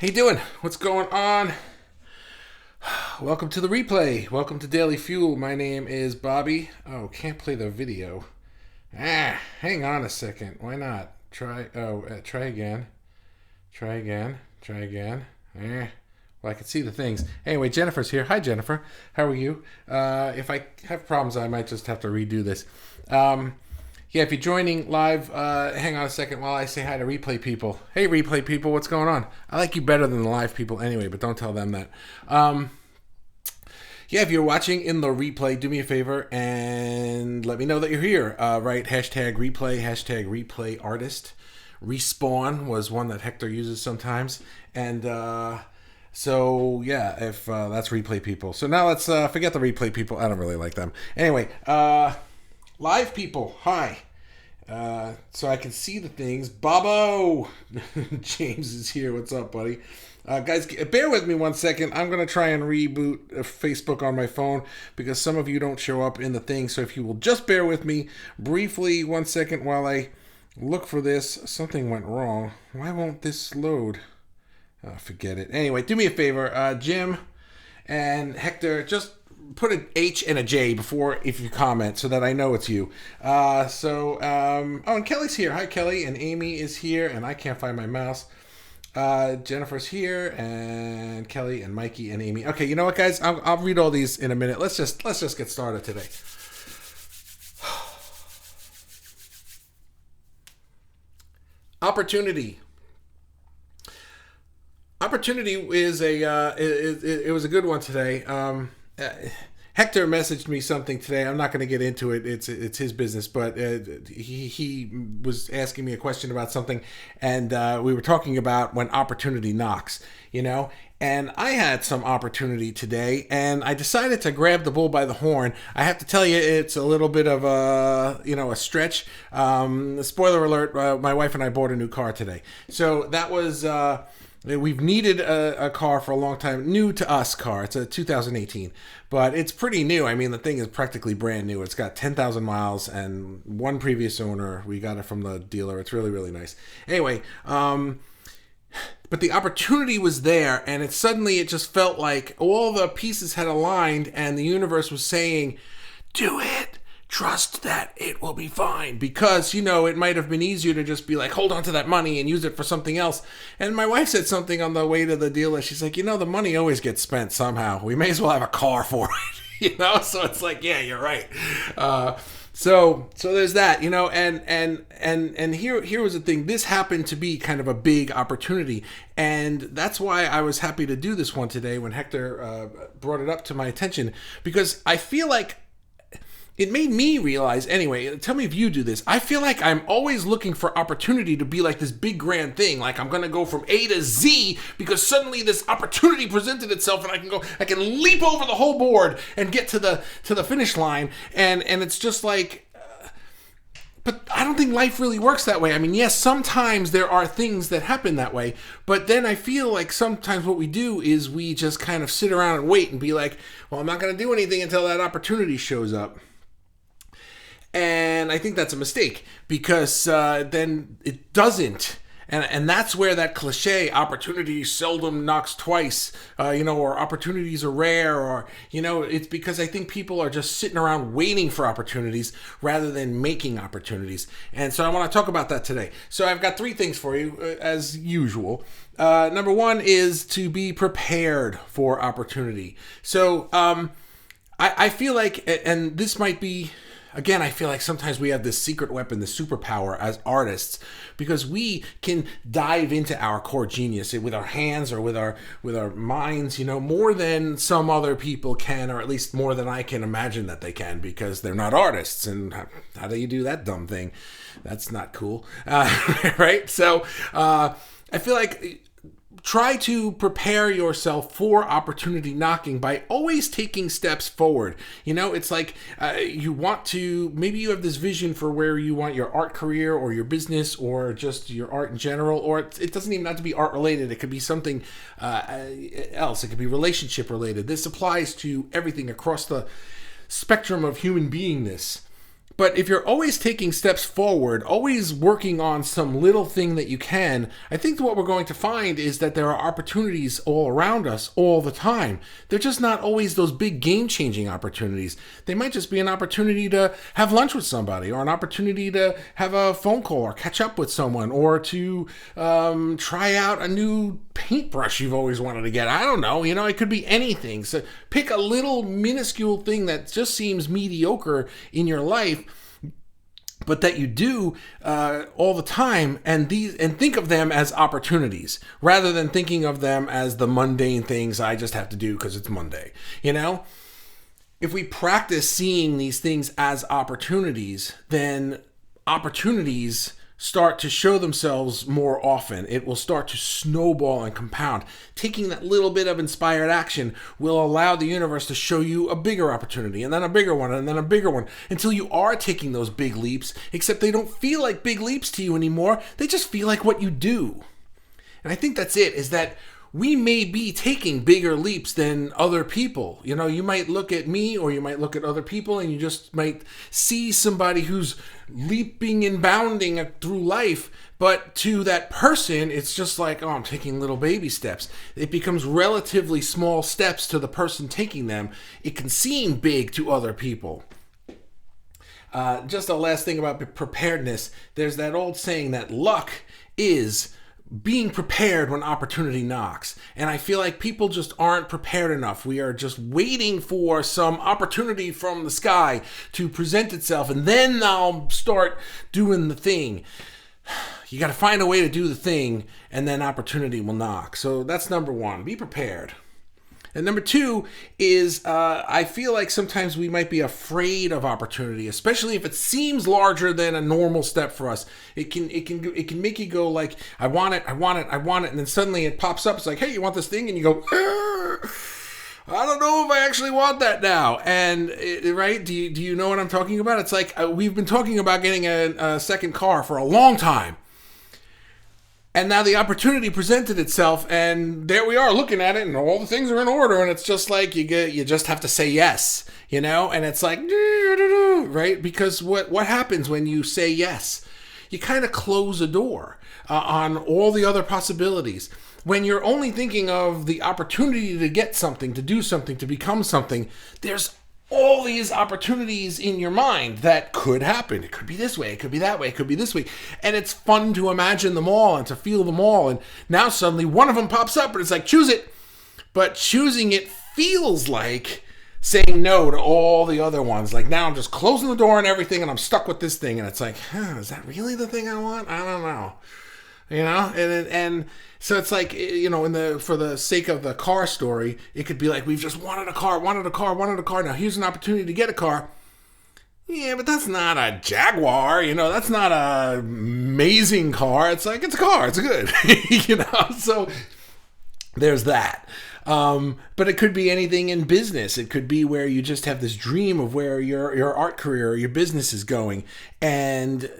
How you doing? What's going on? Welcome to the replay. Welcome to Daily Fuel. My name is Bobby. Oh, can't play the video. Hang on a second. Why not? Try again. Try again. Try again. Well, I can see the things. Anyway, Jennifer's here. Hi, Jennifer. How are you? If I have problems, I might just have to redo this. Yeah, if you're joining live, hang on a second while I say hi to replay people. Hey, replay people, what's going on? I like you better than the live people anyway, but don't tell them that. Yeah, if you're watching in the replay, do me a favor and let me know that you're here. Right, hashtag replay artist. Respawn was one that Hector uses sometimes. And so, yeah, if that's replay people. So now let's forget the replay people. I don't really like them. Anyway, live people, hi. So I can see the things. Bobo! James is here. What's up, buddy? Guys, bear with me one second. I'm going to try and reboot Facebook on my phone because some of you don't show up in the thing. So if you will just bear with me briefly 1 second while I look for this. Something went wrong. Why won't this load? Forget it. Anyway, do me a favor. Jim and Hector, just put an H and a J before if you comment so that I know it's you. And Kelly's here. Hi, Kelly. And Amy is here, and I can't find my mouse. Jennifer's here, and Kelly and Mikey and Amy. Okay, you know what, guys? I'll read all these in a minute. Let's just get started today. Opportunity is it was a good one today. Hector messaged me something today. I'm not going to get into it. It's his business, but he was asking me a question about something, and we were talking about when opportunity knocks, you know. And I had some opportunity today, and I decided to grab the bull by the horn. I have to tell you, it's a little bit of a stretch. Spoiler alert: my wife and I bought a new car today, so that was. We've needed a car for a long time. New to us car. It's a 2018, but it's pretty new. I mean, the thing is practically brand new. It's got 10,000 miles and one previous owner. We got it from the dealer. It's really, really nice. Anyway, but the opportunity was there, and it just felt like all the pieces had aligned, and the universe was saying, do it. Trust that it will be fine, because, you know, it might have been easier to just be like, hold on to that money and use it for something else. And my wife said something on the way to the dealer. She's like, you know, the money always gets spent somehow. We may as well have a car for it, you know? So it's like, yeah, you're right. So there's that, you know, and here was the thing. This happened to be kind of a big opportunity, and that's why I was happy to do this one today when Hector brought it up to my attention, because I feel like it made me realize, anyway, tell me if you do this. I feel like I'm always looking for opportunity to be like this big grand thing. Like I'm going to go from A to Z because suddenly this opportunity presented itself and I can leap over the whole board and get to the finish line. And it's just like, but I don't think life really works that way. I mean, yes, sometimes there are things that happen that way, but then I feel like sometimes what we do is we just kind of sit around and wait and be like, well, I'm not going to do anything until that opportunity shows up. And I think that's a mistake, because then it doesn't. And that's where that cliche, opportunity seldom knocks twice, or opportunities are rare, or, it's because I think people are just sitting around waiting for opportunities rather than making opportunities. And so I want to talk about that today. So I've got 3 things for you, as usual. Number 1 is to be prepared for opportunity. So I feel like, and this might be, again, I feel like sometimes we have this secret weapon, the superpower as artists, because we can dive into our core genius with our hands or with our minds, more than some other people can, or at least more than I can imagine that they can, because they're not artists. And how do you do that dumb thing? That's not cool, right? So I feel like try to prepare yourself for opportunity knocking by always taking steps forward. It's like you want to, maybe you have this vision for where you want your art career or your business or just your art in general, or it doesn't even have to be art related. It could be something else. It could be relationship related. This applies to everything across the spectrum of human beingness. But if you're always taking steps forward, always working on some little thing that you can, I think what we're going to find is that there are opportunities all around us all the time. They're just not always those big game-changing opportunities. They might just be an opportunity to have lunch with somebody, or an opportunity to have a phone call or catch up with someone, or to try out a new paintbrush you've always wanted to get. I don't know. It could be anything. So pick a little minuscule thing that just seems mediocre in your life, but that you do all the time, and think of them as opportunities rather than thinking of them as the mundane things I just have to do because it's Monday. If we practice seeing these things as opportunities, then opportunities start to show themselves more often. It will start to snowball and compound. Taking that little bit of inspired action will allow the universe to show you a bigger opportunity, and then a bigger one, and then a bigger one, until you are taking those big leaps, except they don't feel like big leaps to you anymore. They just feel like what you do. And I think that's it, is that we may be taking bigger leaps than other people. You might look at me, or you might look at other people, and you just might see somebody who's leaping and bounding through life. But to that person, it's just like, oh, I'm taking little baby steps. It becomes relatively small steps to the person taking them. It can seem big to other people. Just a last thing about preparedness. There's that old saying that luck is being prepared when opportunity knocks. And I feel like people just aren't prepared enough. We are just waiting for some opportunity from the sky to present itself, and then I'll start doing the thing. You got to find a way to do the thing, and then opportunity will knock. So that's number one. Be prepared. And number two is I feel like sometimes we might be afraid of opportunity, especially if it seems larger than a normal step for us. It can make you go like, I want it, and then suddenly it pops up. It's like, hey, you want this thing? And you go, I don't know if I actually want that now. And right? Do you know what I'm talking about? It's like we've been talking about getting a second car for a long time. And now the opportunity presented itself, and there we are looking at it, and all the things are in order, and it's just like you just have to say yes, and it's like, right? Because what happens when you say yes? You kind of close a door on all the other possibilities. When you're only thinking of the opportunity to get something, to do something, to become something, there's all these opportunities in your mind that could happen. It could be this way, it could be that way, it could be this way. And it's fun to imagine them all and to feel them all. And now suddenly one of them pops up and it's like, choose it. But choosing it feels like saying no to all the other ones. Like now I'm just closing the door and everything, and I'm stuck with this thing. And it's like, is that really the thing I want? I don't know. And so it's like, for the sake of the car story, it could be like, we've just wanted a car. Now here's an opportunity to get a car. Yeah, but that's not a Jaguar, that's not a amazing car. It's like, it's a car. It's good, so there's that. But it could be anything in business. It could be where you just have this dream of where your art career or your business is going, and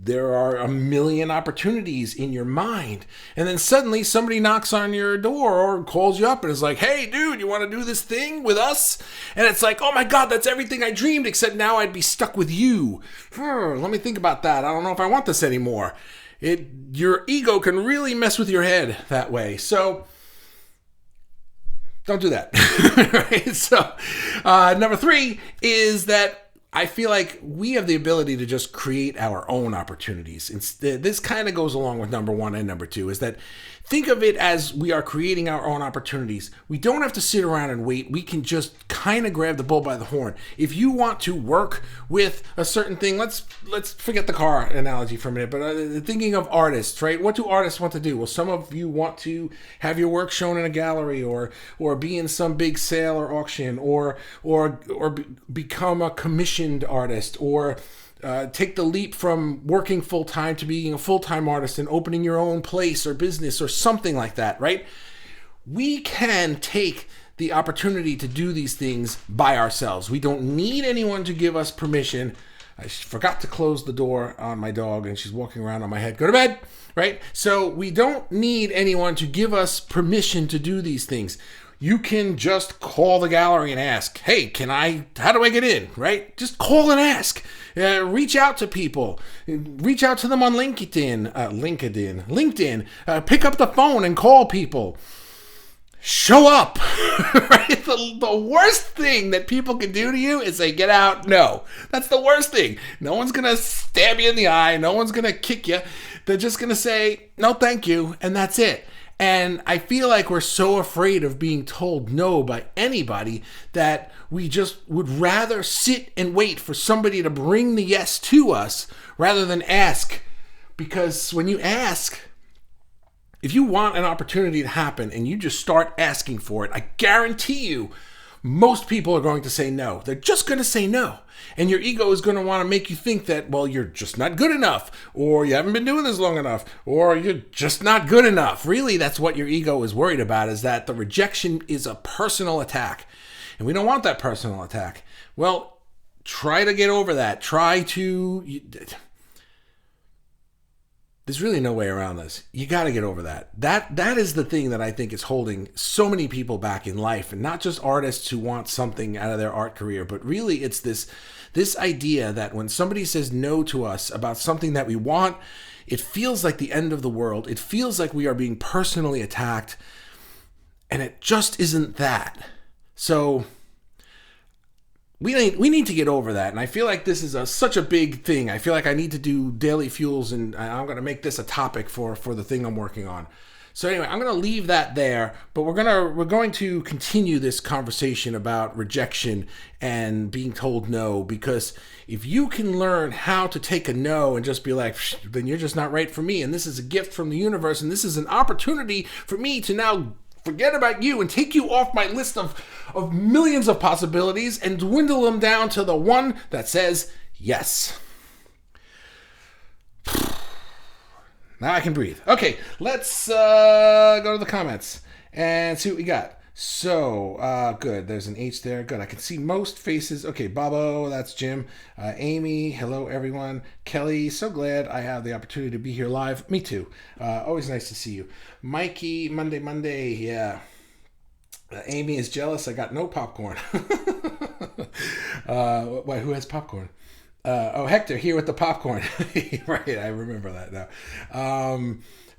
there are a million opportunities in your mind. And then suddenly somebody knocks on your door or calls you up and is like, hey, dude, you want to do this thing with us? And it's like, oh my God, that's everything I dreamed, except now I'd be stuck with you. Let me think about that. I don't know if I want this anymore. Your ego can really mess with your head that way. So don't do that. Right? So, number three is that I feel like we have the ability to just create our own opportunities. This kind of goes along with number one and number two, is that think of it as we are creating our own opportunities. We don't have to sit around and wait. We can just kind of grab the bull by the horn. If you want to work with a certain thing, let's forget the car analogy for a minute, but thinking of artists, right? What do artists want to do? Well, some of you want to have your work shown in a gallery, or be in some big sale or auction, or become a commissioned artist, or take the leap from working full-time to being a full-time artist and opening your own place or business or something like that, right? We can take the opportunity to do these things by ourselves. We don't need anyone to give us permission. I forgot to close the door on my dog, and she's walking around on my head. Go to bed, right? So we don't need anyone to give us permission to do these things. You can just call the gallery and ask, hey, how do I get in, right? Just call and ask. Reach out to people. Reach out to them on LinkedIn. Pick up the phone and call people. Show up. Right? The worst thing that people can do to you is say, get out. No, that's the worst thing. No one's going to stab you in the eye. No one's going to kick you. They're just going to say, no, thank you. And that's it. And I feel like we're so afraid of being told no by anybody that we just would rather sit and wait for somebody to bring the yes to us rather than ask. Because when you ask, if you want an opportunity to happen and you just start asking for it, I guarantee you most people are going to say no. They're just going to say no. And your ego is going to want to make you think that, well, you're just not good enough, or you haven't been doing this long enough, or you're just not good enough. Really, that's what your ego is worried about, is that the rejection is a personal attack. And we don't want that personal attack. Well, try to get over that. There's really no way around this. You got to get over that. That is the thing that I think is holding so many people back in life, and not just artists who want something out of their art career, but really it's this idea that when somebody says no to us about something that we want, it feels like the end of the world. It feels like we are being personally attacked, and it just isn't that. So we need to get over that, and I feel like this is such a big thing. I feel like I need to do daily fuels, and I'm going to make this a topic for the thing I'm working on. So anyway, I'm going to leave that there, but we're going to continue this conversation about rejection and being told no, because if you can learn how to take a no and just be like, then you're just not right for me, and this is a gift from the universe, and this is an opportunity for me to now forget about you and take you off my list of millions of possibilities and dwindle them down to the one that says yes. Now I can breathe. Okay, let's go to the comments and see what we got. So, good. There's an H there. Good. I can see most faces. Okay, Bobo, that's Jim. Amy, hello, everyone. Kelly, so glad I have the opportunity to be here live. Me too. Always nice to see you. Mikey, Monday. Yeah. Amy is jealous. I got no popcorn. Why, who has popcorn? Hector here with the popcorn. Right, I remember that now.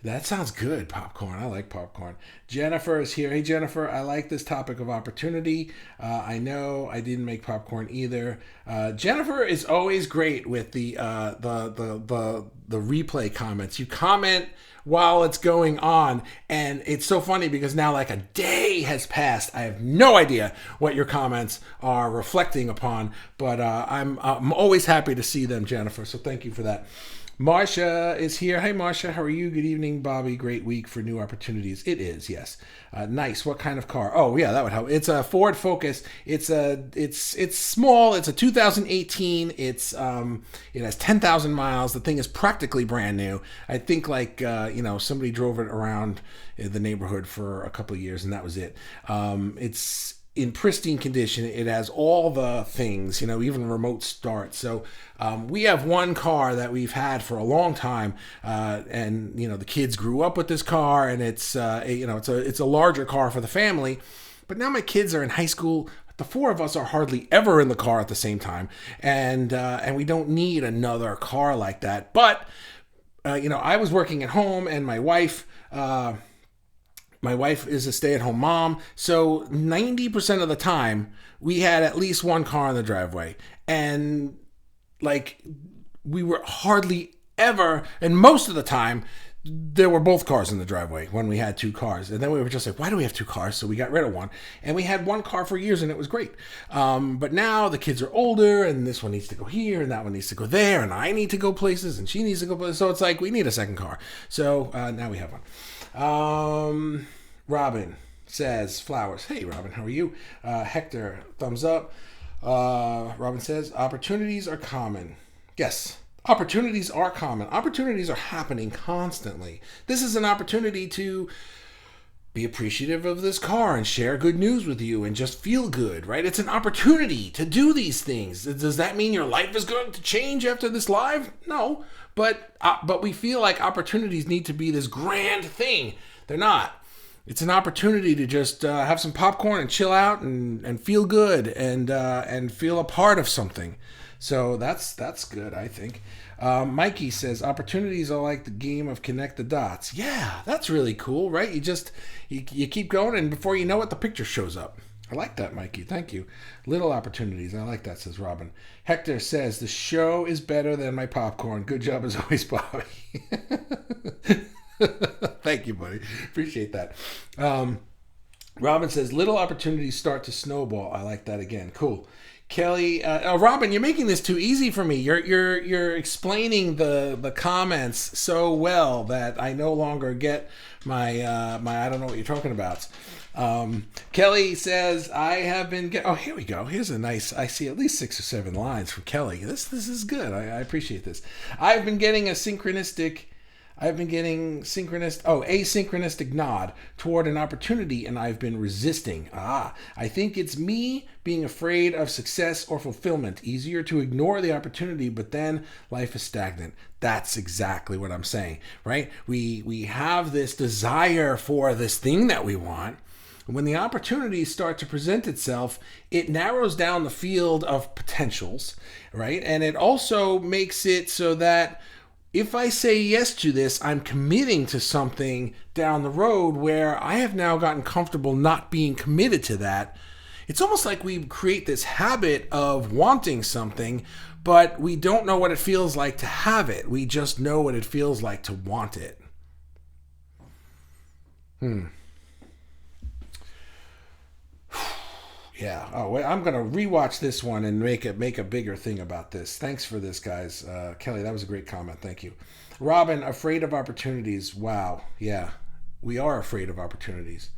That sounds good, popcorn. I like popcorn. Jennifer is here. Hey, Jennifer, I like this topic of opportunity. I know I didn't make popcorn either. Jennifer is always great with the replay comments. You comment while it's going on, and it's so funny because now like a day has passed. I have no idea what your comments are reflecting upon, but I'm always happy to see them, Jennifer. So thank you for that. Marsha is here. Hey, Marsha, how are you? Good evening, Bobby. Great week for new opportunities. It is, yes. Nice. What kind of car? Oh, yeah, that would help. It's a Ford Focus. It's small. It's a 2018. It has 10,000 miles. The thing is practically brand new. I think somebody drove it around the neighborhood for a couple of years, and that was it. It's in pristine condition. It has all the things, even remote start. So we have one car that we've had for a long time, and the kids grew up with this car, and it's a larger car for the family. But now my kids are in high school. The four of us are hardly ever in the car at the same time, and we don't need another car like that. But I was working at home, and my wife is a stay-at-home mom, so 90% of the time, we had at least one car in the driveway. And, we were hardly ever, and most of the time, there were both cars in the driveway when we had two cars. And then we were just like, why do we have two cars? So we got rid of one. And we had one car for years, and it was great. But now the kids are older, and this one needs to go here, and that one needs to go there, and I need to go places, and she needs to go places. So it's like, we need a second car. So now we have one. Robin says flowers. Hey, Robin, how are you? Hector, thumbs up. Robin says opportunities are common. Yes, opportunities are common. Opportunities are happening constantly. This is an opportunity to be appreciative of this car and share good news with you and just feel good, right? It's an opportunity to do these things. Does that mean your life is going to change after this live? No, but we feel like opportunities need to be this grand thing. They're not. it's an opportunity to just have some popcorn and chill out and feel good and feel a part of something. So that's good, I think. Mikey says opportunities are like the game of connect the dots. Yeah, that's really cool, right? You keep going, and before you know it, the picture shows up. I like that, Mikey. Thank you. Little opportunities. I like that, says Robin. Hector says the show is better than my popcorn. Good job as always, Bobby. Thank you, buddy. Appreciate that. Robin says little opportunities start to snowball. I like that again. Cool. Kelly, Robin, you're making this too easy for me. You're explaining the comments so well that I no longer get my I don't know what you're talking about. Kelly says I have been. Oh, here we go. Here's a nice. I see at least 6 or 7 lines from Kelly. This is good. I appreciate this. I've been getting asynchronistic nod toward an opportunity, and I've been resisting. I think it's me being afraid of success or fulfillment. Easier to ignore the opportunity, but then life is stagnant. That's exactly what I'm saying, right? We have this desire for this thing that we want. When the opportunities start to present itself, it narrows down the field of potentials, right? And it also makes it so that if I say yes to this, I'm committing to something down the road where I have now gotten comfortable not being committed to that. It's almost like we create this habit of wanting something, but we don't know what it feels like to have it. We just know what it feels like to want it. Yeah. Oh, wait, I'm going to rewatch this one and make a bigger thing about this. Thanks for this, guys. Kelly, that was a great comment. Thank you. Robin, afraid of opportunities. Wow. Yeah, we are afraid of opportunities.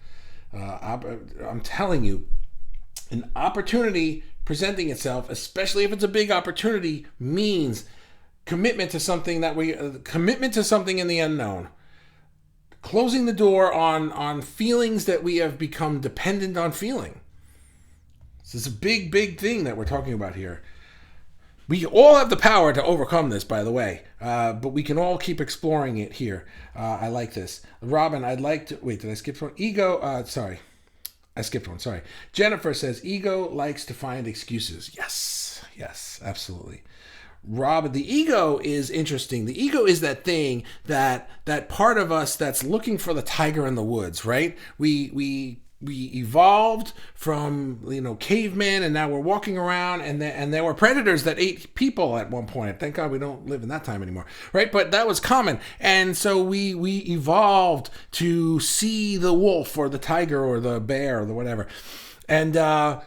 I'm telling you, an opportunity presenting itself, especially if it's a big opportunity, means commitment to something commitment to something in the unknown. Closing the door on feelings that we have become dependent on feeling. This is a big thing that we're talking about here. We all have the power to overcome this, by the way, but we can all keep exploring it here. I like this. Robin, I'd like to... Wait, did I skip one? I skipped one, sorry. Jennifer says, ego likes to find excuses. Yes, absolutely. Rob, the ego is interesting. The ego is that thing, that part of us that's looking for the tiger in the woods, right? We evolved from cavemen, and now we're walking around, and there were predators that ate people at one point. Thank God we don't live in that time anymore, right? But that was common, and so we evolved to see the wolf or the tiger or the bear or the whatever, and now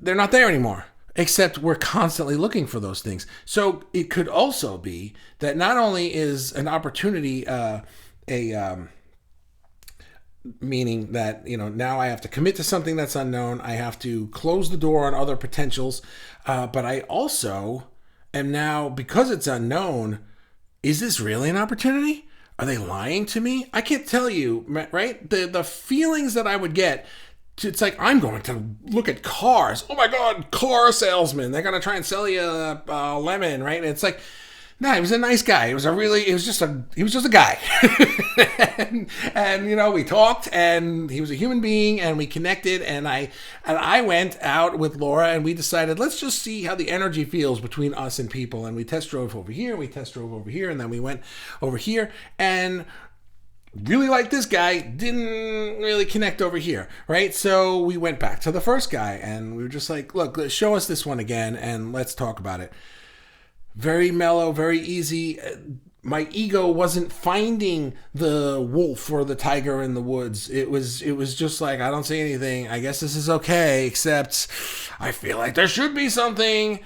they're not there anymore. Except we're constantly looking for those things. So it could also be that not only is an opportunity meaning that now I have to commit to something that's unknown, I have to close the door on other potentials, but I also am now, because it's unknown, is this really an opportunity? Are they lying to me? I can't tell you, right? The feelings that I would get, it's like I'm going to look at cars. Oh my God, car salesman! They're gonna try and sell you a lemon, right? And it's like, no, he was a nice guy. He was just a guy, and we talked, and he was a human being, and we connected, and I went out with Laura, and we decided let's just see how the energy feels between us and people, and we test drove over here, and then we went over here, and really like this guy, didn't really connect over here, right? So we went back to the first guy, and we were just like, look, show us this one again, and let's talk about it. Very mellow, very easy. My ego wasn't finding the wolf or the tiger in the woods. It was just like, I don't see anything. I guess this is okay, except I feel like there should be something.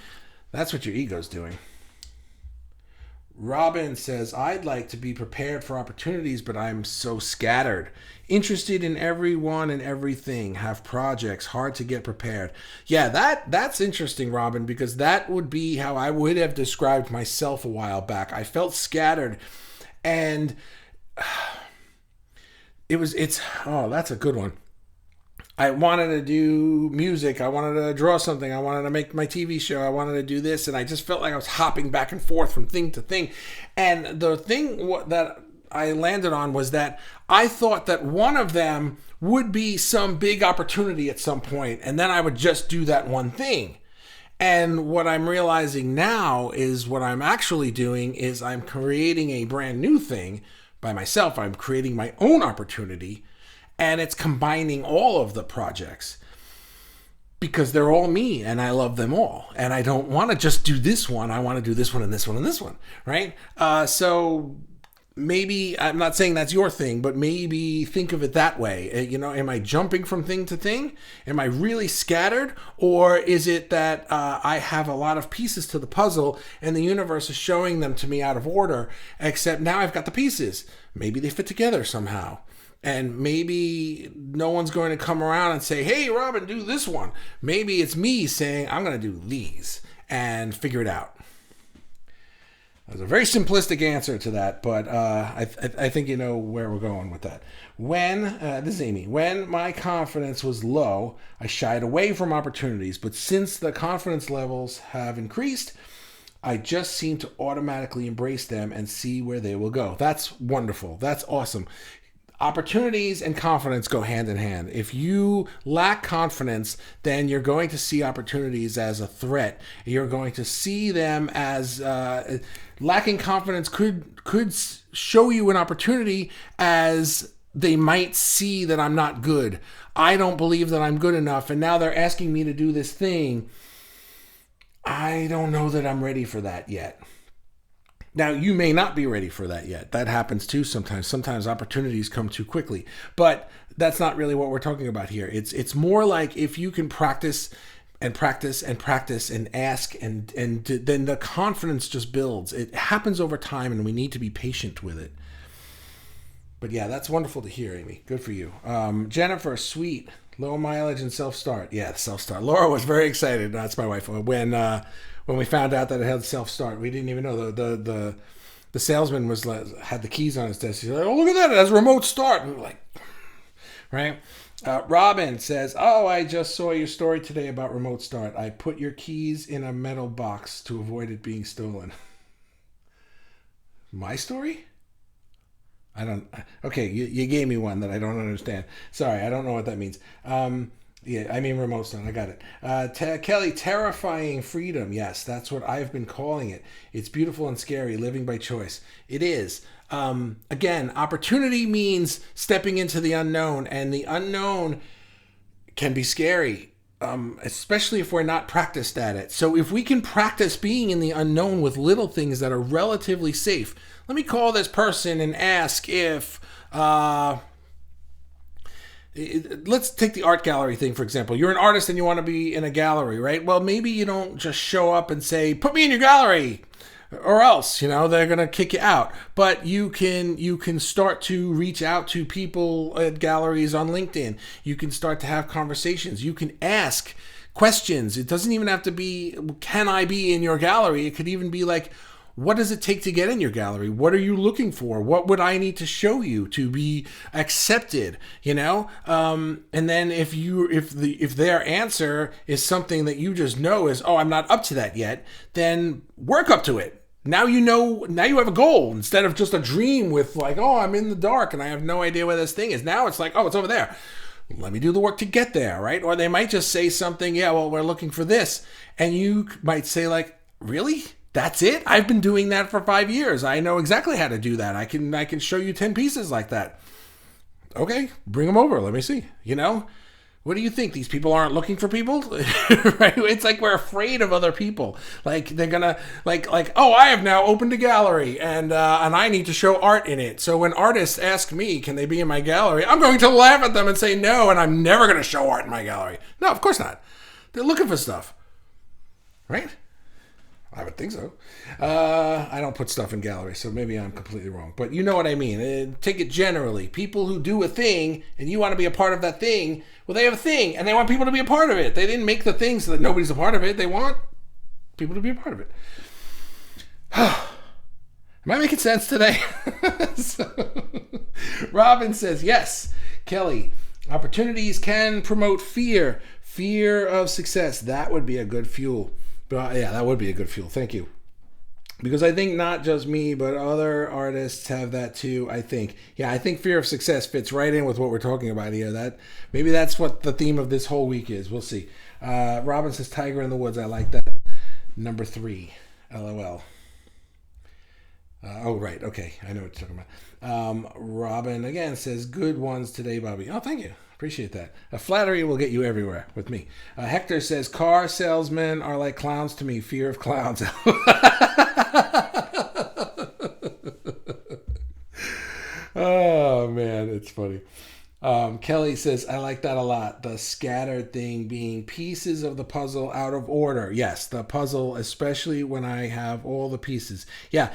That's what your ego's doing. Robin says, I'd like to be prepared for opportunities, but I'm so scattered. Interested in everyone and everything. Have projects. Hard to get prepared. Yeah, that's interesting, Robin, because that would be how I would have described myself a while back. I felt scattered, and that's a good one. I wanted to do music. I wanted to draw something. I wanted to make my TV show. I wanted to do this. And I just felt like I was hopping back and forth from thing to thing. And the thing that I landed on was that I thought that one of them would be some big opportunity at some point, and then I would just do that one thing. And what I'm realizing now is what I'm actually doing is I'm creating a brand new thing by myself. I'm creating my own opportunity, and it's combining all of the projects because they're all me and I love them all. And I don't want to just do this one. I want to do this one and this one and this one, right? So maybe, I'm not saying that's your thing, but maybe think of it that way. You know, am I jumping from thing to thing? Am I really scattered? Or is it that I have a lot of pieces to the puzzle and the universe is showing them to me out of order, except now I've got the pieces. Maybe they fit together somehow. And maybe no one's going to come around and say, hey, Robin, do this one. Maybe it's me saying, I'm going to do these and figure it out. There's a very simplistic answer to that, but I think you know where we're going with that. This is Amy. When my confidence was low, I shied away from opportunities, but since the confidence levels have increased, I just seem to automatically embrace them and see where they will go. That's wonderful. That's awesome. Opportunities and confidence go hand in hand. If you lack confidence, then you're going to see opportunities as a threat. You're going to see them as lacking confidence could show you an opportunity as they might see that I'm not good. I don't believe that I'm good enough, and now they're asking me to do this thing. I don't know that I'm ready for that yet. Now, you may not be ready for that yet. That happens too sometimes. Sometimes opportunities come too quickly. But that's not really what we're talking about here. It's more like if you can practice and practice and practice and ask, and then the confidence just builds. It happens over time, and we need to be patient with it. But yeah, that's wonderful to hear, Amy. Good for you. Jennifer, sweet. Low mileage and self-start. Yeah, self-start. Laura was very excited. That's my wife. When we found out that it had self-start, we didn't even know. The salesman had the keys on his desk. He's like, oh, look at that. It has remote start. And we were like, right? Robin says, oh, I just saw your story today about remote start. I put your keys in a metal box to avoid it being stolen. My story? Okay, you gave me one that I don't understand. Sorry, I don't know what that means. Yeah, I mean remote start. I got it. Kelly, terrifying freedom. Yes, that's what I've been calling it. It's beautiful and scary, living by choice. It is. Again, opportunity means stepping into the unknown, and the unknown can be scary, especially if we're not practiced at it. So if we can practice being in the unknown with little things that are relatively safe. Let me call this person and ask if... let's take the art gallery thing, for example. You're an artist and you want to be in a gallery, right? Well, maybe you don't just show up and say, put me in your gallery, or else, they're going to kick you out. But you can start to reach out to people at galleries on LinkedIn. You can start to have conversations. You can ask questions. It doesn't even have to be, can I be in your gallery? It could even be like, what does it take to get in your gallery? What are you looking for? What would I need to show you to be accepted? And then if their answer is something that you just know is, oh, I'm not up to that yet, then work up to it. Now you have a goal instead of just a dream with like, oh, I'm in the dark and I have no idea where this thing is. Now it's like, oh, it's over there. Let me do the work to get there, right? Or they might just say something, yeah, well, we're looking for this. And you might say like, really? That's it? I've been doing that for 5 years. I know exactly how to do that. I can show you 10 pieces like that. Okay, bring them over. Let me see. What do you think? These people aren't looking for people? Right? It's like we're afraid of other people. Like they're gonna like oh, I have now opened a gallery and I need to show art in it. So when artists ask me, can they be in my gallery? I'm going to laugh at them and say no, and I'm never going to show art in my gallery. No, of course not. They're looking for stuff, right? I would think so. I don't put stuff in galleries, so maybe I'm completely wrong. But you know what I mean. Take it generally. People who do a thing, and you want to be a part of that thing, well, they have a thing, and they want people to be a part of it. They didn't make the thing so that nobody's a part of it. They want people to be a part of it. Am I making sense today? Robin says, yes, Kelly, opportunities can promote fear. Fear of success. That would be a good fuel. Yeah, that would be a good fuel. Thank you. because I think not just me, but other artists have that too. I think, yeah, I think fear of success fits right in with what we're talking about here. That maybe that's what the theme of this whole week is. We'll see. Robin says Tiger in the Woods. I like that. Number 3, LOL. Oh, right. Okay. I know what you're talking about. Robin, again, says, good ones today, Bobby. Oh, thank you. Appreciate that. Flattery will get you everywhere with me. Hector says, car salesmen are like clowns to me. Fear of clowns. Oh, man. It's funny. Kelly says, I like that a lot. The scattered thing being pieces of the puzzle out of order. Yes, the puzzle, especially when I have all the pieces. Yeah,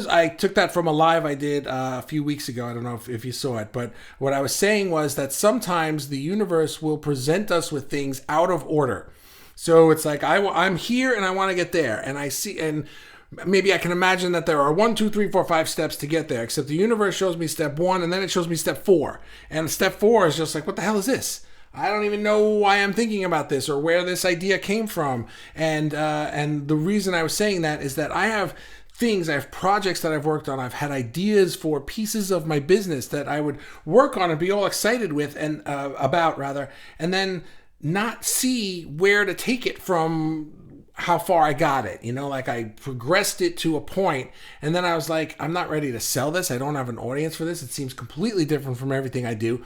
I took that from a live I did a few weeks ago. I don't know if you saw it, but what I was saying was that sometimes the universe will present us with things out of order. So it's like, I'm here and I want to get there. And I see, and maybe I can imagine that there are 1, 2, 3, 4, 5 steps to get there, except the universe shows me step 1 and then it shows me step 4. And step 4 is just like, what the hell is this? I don't even know why I'm thinking about this or where this idea came from. And the reason I was saying that is that I have projects that I've worked on. I've had ideas for pieces of my business that I would work on and be all excited with and about rather, and then not see where to take it from how far I got it. Like I progressed it to a point and then I was like, I'm not ready to sell this. I don't have an audience for this. It seems completely different from everything I do.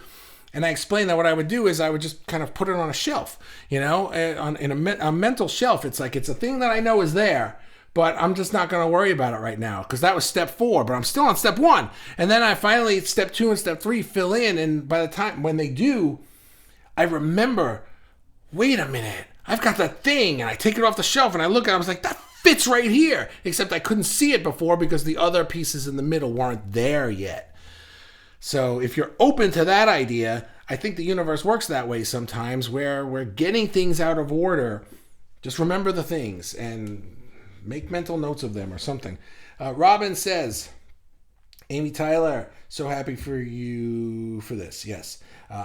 And I explained that what I would do is I would just kind of put it on a shelf, in a mental shelf. It's like, it's a thing that I know is there, but I'm just not going to worry about it right now because that was step 4, but I'm still on step 1. And then I finally, step 2 and step 3 fill in. And by the time when they do, I remember, wait a minute, I've got that thing, and I take it off the shelf, and I look at it, I was like, that fits right here, except I couldn't see it before because the other pieces in the middle weren't there yet. So if you're open to that idea, I think the universe works that way sometimes, where we're getting things out of order. Just remember the things and make mental notes of them or something. Robin says, Amy Tyler, so happy for you for this. Yes.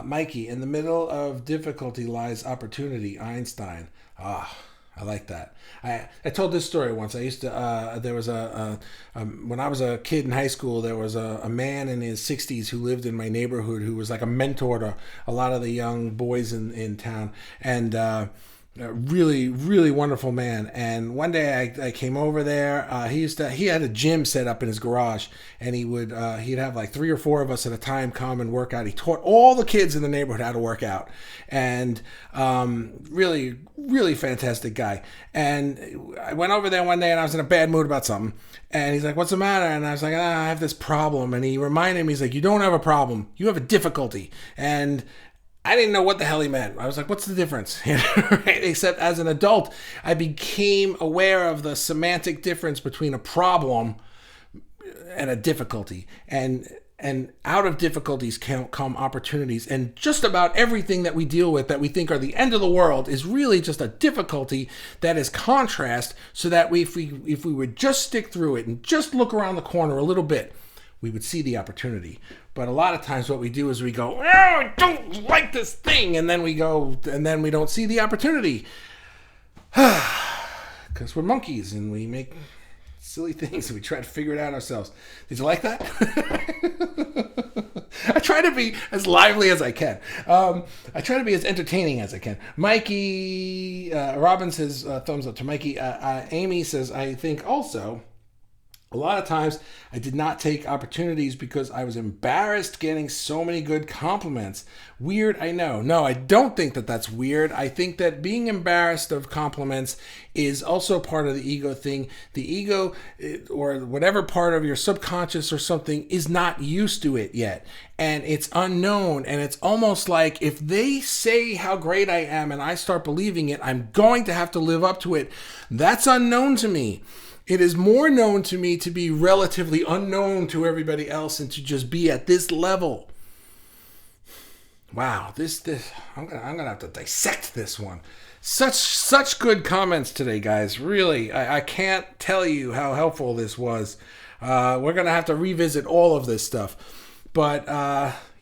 Mikey, in the middle of difficulty lies opportunity. Einstein. I like that. I told this story once. I used to, there was when I was a kid in high school, there was a man in his 60s who lived in my neighborhood who was like a mentor to a lot of the young boys in town. And, a really, really wonderful man. And one day I came over there. He had a gym set up in his garage, and he'd have like 3 or 4 of us at a time come and work out. He taught all the kids in the neighborhood how to work out, and really, really fantastic guy. And I went over there one day and I was in a bad mood about something. And he's like, what's the matter? And I was like, I have this problem. And he reminded me, he's like, you don't have a problem. You have a difficulty. And I didn't know what the hell he meant. I was like, what's the difference? Except as an adult, I became aware of the semantic difference between a problem and a difficulty. And out of difficulties come opportunities. And just about everything that we deal with that we think are the end of the world is really just a difficulty that is contrast, so that if we would just stick through it and just look around the corner a little bit, we would see the opportunity. But a lot of times what we do is we go, oh, I don't like this thing. And then we don't see the opportunity. Because we're monkeys and we make silly things and we try to figure it out ourselves. Did you like that? I try to be as lively as I can. I try to be as entertaining as I can. Mikey, Robin says, thumbs up to Mikey. Amy says, I think also, a lot of times I did not take opportunities because I was embarrassed getting so many good compliments. Weird, I know. No, I don't think that that's weird. I think that being embarrassed of compliments is also part of the ego thing. The ego, or whatever part of your subconscious or something, is not used to it yet. And it's unknown. And it's almost like if they say how great I am and I start believing it, I'm going to have to live up to it. That's unknown to me. It is more known to me to be relatively unknown to everybody else and to just be at this level. Wow, this I'm gonna have to dissect this one. Such good comments today, guys. Really, I can't tell you how helpful this was. We're gonna have to revisit all of this stuff, but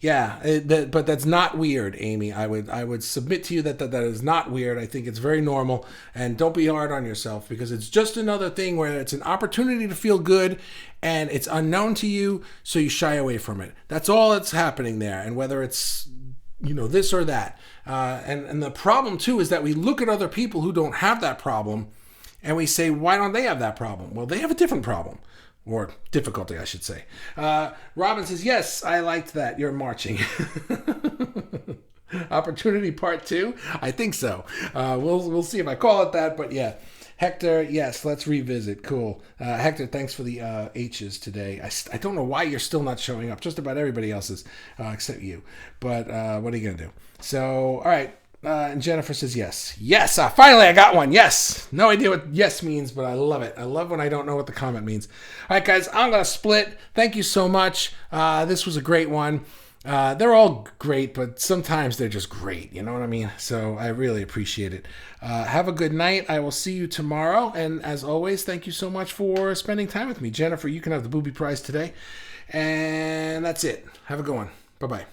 Yeah, but that's not weird, Amy. I would submit to you that is not weird. I think it's very normal, and don't be hard on yourself because it's just another thing where it's an opportunity to feel good, and it's unknown to you, so you shy away from it. That's all that's happening there, and whether it's this or that, and the problem too is that we look at other people who don't have that problem, and we say, why don't they have that problem? Well, they have a different problem. Or difficulty, I should say. Robin says, yes, I liked that. You're marching. Opportunity part 2? I think so. We'll see if I call it that, but yeah. Hector, yes, let's revisit. Cool. Hector, thanks for the H's today. I don't know why you're still not showing up. Just about everybody else is, except you. But what are you going to do? So, all right. And Jennifer says yes. Yes, finally I got one. Yes. No idea what yes means, but I love it. I love when I don't know what the comment means. All right, guys, I'm going to split. Thank you so much. This was a great one. They're all great, but sometimes they're just great. You know what I mean? So I really appreciate it. Have a good night. I will see you tomorrow. And as always, thank you so much for spending time with me. Jennifer, you can have the booby prize today. And that's it. Have a good one. Bye-bye.